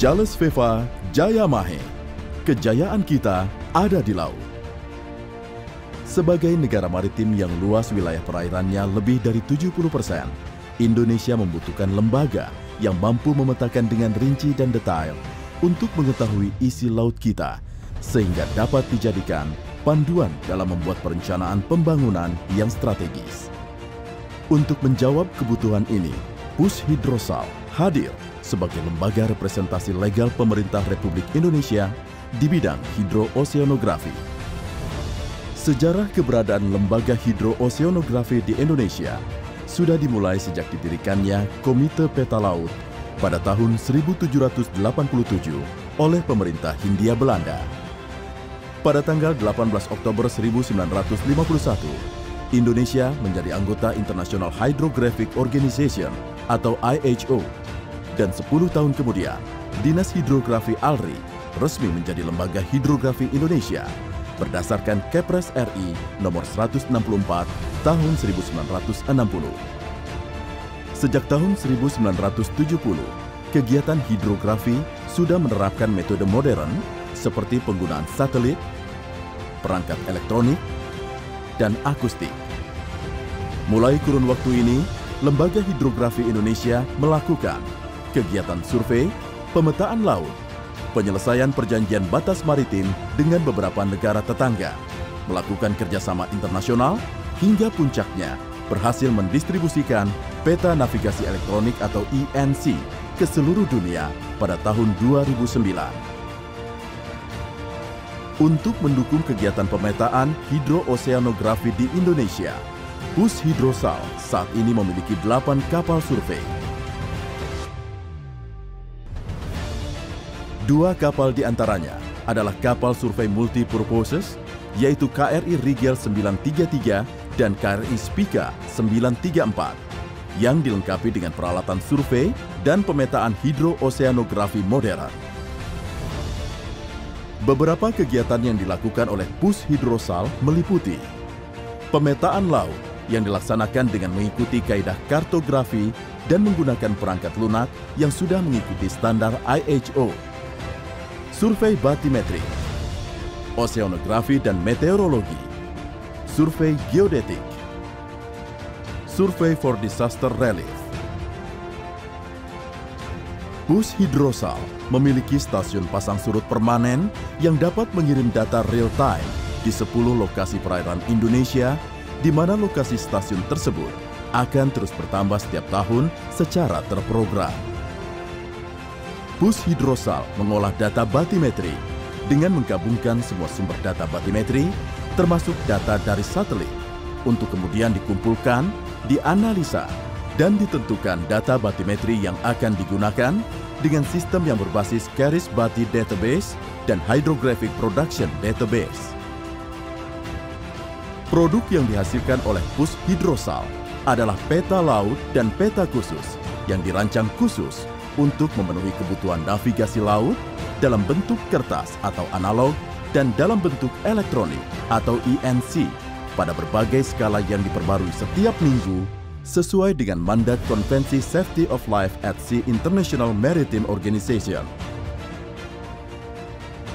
Jales Veva Jaya Mahe. Kejayaan kita ada di laut. Sebagai negara maritim yang luas wilayah perairannya lebih dari 70%, Indonesia membutuhkan lembaga yang mampu memetakan dengan rinci dan detail untuk mengetahui isi laut kita, sehingga dapat dijadikan panduan dalam membuat perencanaan pembangunan yang strategis. Untuk menjawab kebutuhan ini, Pushhidrosal hadir sebagai lembaga representasi legal pemerintah Republik Indonesia di bidang hidrooseanografi. Sejarah keberadaan lembaga hidrooseanografi di Indonesia sudah dimulai sejak didirikannya Komite Peta Laut pada tahun 1787 oleh pemerintah Hindia Belanda. Pada tanggal 18 Oktober 1951, Indonesia menjadi anggota International Hydrographic Organization atau IHO, dan 10 tahun kemudian, Dinas Hidrografi ALRI resmi menjadi Lembaga Hidrografi Indonesia berdasarkan Kepres RI nomor 164 tahun 1960. Sejak tahun 1970, kegiatan hidrografi sudah menerapkan metode modern seperti penggunaan satelit, perangkat elektronik, dan akustik. Mulai kurun waktu ini, Lembaga Hidrografi Indonesia melakukan kegiatan survei, pemetaan laut, penyelesaian perjanjian batas maritim dengan beberapa negara tetangga, melakukan kerjasama internasional, hingga puncaknya berhasil mendistribusikan peta navigasi elektronik atau ENC ke seluruh dunia pada tahun 2009. Untuk mendukung kegiatan pemetaan hidrooseanografi di Indonesia, Pushhidrosal saat ini memiliki 8 kapal survei. 2 kapal diantaranya adalah kapal survei multipurposes, yaitu KRI Rigel 933 dan KRI Spica 934, yang dilengkapi dengan peralatan survei dan pemetaan hidrooseanografi modern. Beberapa kegiatan yang dilakukan oleh Pushhidrosal meliputi pemetaan laut yang dilaksanakan dengan mengikuti kaidah kartografi dan menggunakan perangkat lunak yang sudah mengikuti standar IHO, survei batimetrik, oseanografi dan meteorologi, survei geodetik, survei for disaster relief. Pushhidrosal memiliki stasiun pasang surut permanen yang dapat mengirim data real-time di 10 lokasi perairan Indonesia, di mana lokasi stasiun tersebut akan terus bertambah setiap tahun secara terprogram. Pushhidrosal mengolah data batimetri dengan menggabungkan semua sumber data batimetri, termasuk data dari satelit, untuk kemudian dikumpulkan, dianalisa, dan ditentukan data batimetri yang akan digunakan dengan sistem yang berbasis Caris Bati Database dan Hydrographic Production Database. Produk yang dihasilkan oleh Pushhidrosal adalah peta laut dan peta khusus yang dirancang khusus untuk memenuhi kebutuhan navigasi laut dalam bentuk kertas atau analog dan dalam bentuk elektronik atau ENC pada berbagai skala yang diperbarui setiap minggu sesuai dengan mandat Konvensi Safety of Life at Sea International Maritime Organization.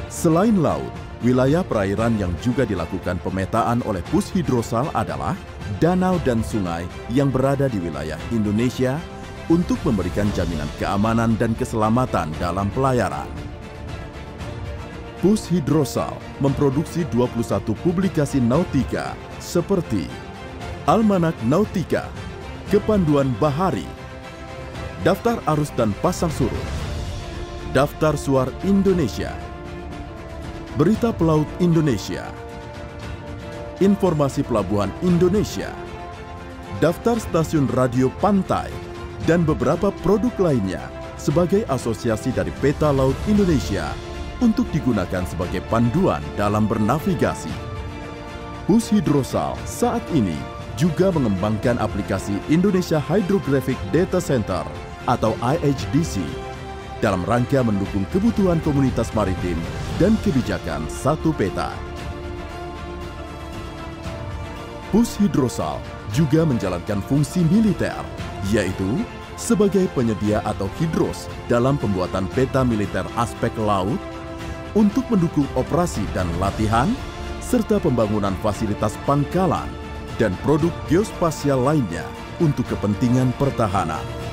Selain laut, wilayah perairan yang juga dilakukan pemetaan oleh Pushhidrosal adalah danau dan sungai yang berada di wilayah Indonesia untuk memberikan jaminan keamanan dan keselamatan dalam pelayaran. Pushhidrosal memproduksi 21 publikasi nautika seperti Almanak Nautika, Kepanduan Bahari, Daftar Arus dan Pasang Surut, Daftar Suar Indonesia, Berita Pelaut Indonesia, Informasi Pelabuhan Indonesia, Daftar Stasiun Radio Pantai, dan beberapa produk lainnya sebagai asosiasi dari Peta Laut Indonesia untuk digunakan sebagai panduan dalam bernavigasi. Pushhidrosal saat ini juga mengembangkan aplikasi Indonesia Hydrographic Data Center atau IHDC dalam rangka mendukung kebutuhan komunitas maritim dan kebijakan satu peta. Pushhidrosal juga menjalankan fungsi militer, yaitu sebagai penyedia atau hidros dalam pembuatan peta militer aspek laut untuk mendukung operasi dan latihan, serta pembangunan fasilitas pangkalan dan produk geospasial lainnya untuk kepentingan pertahanan.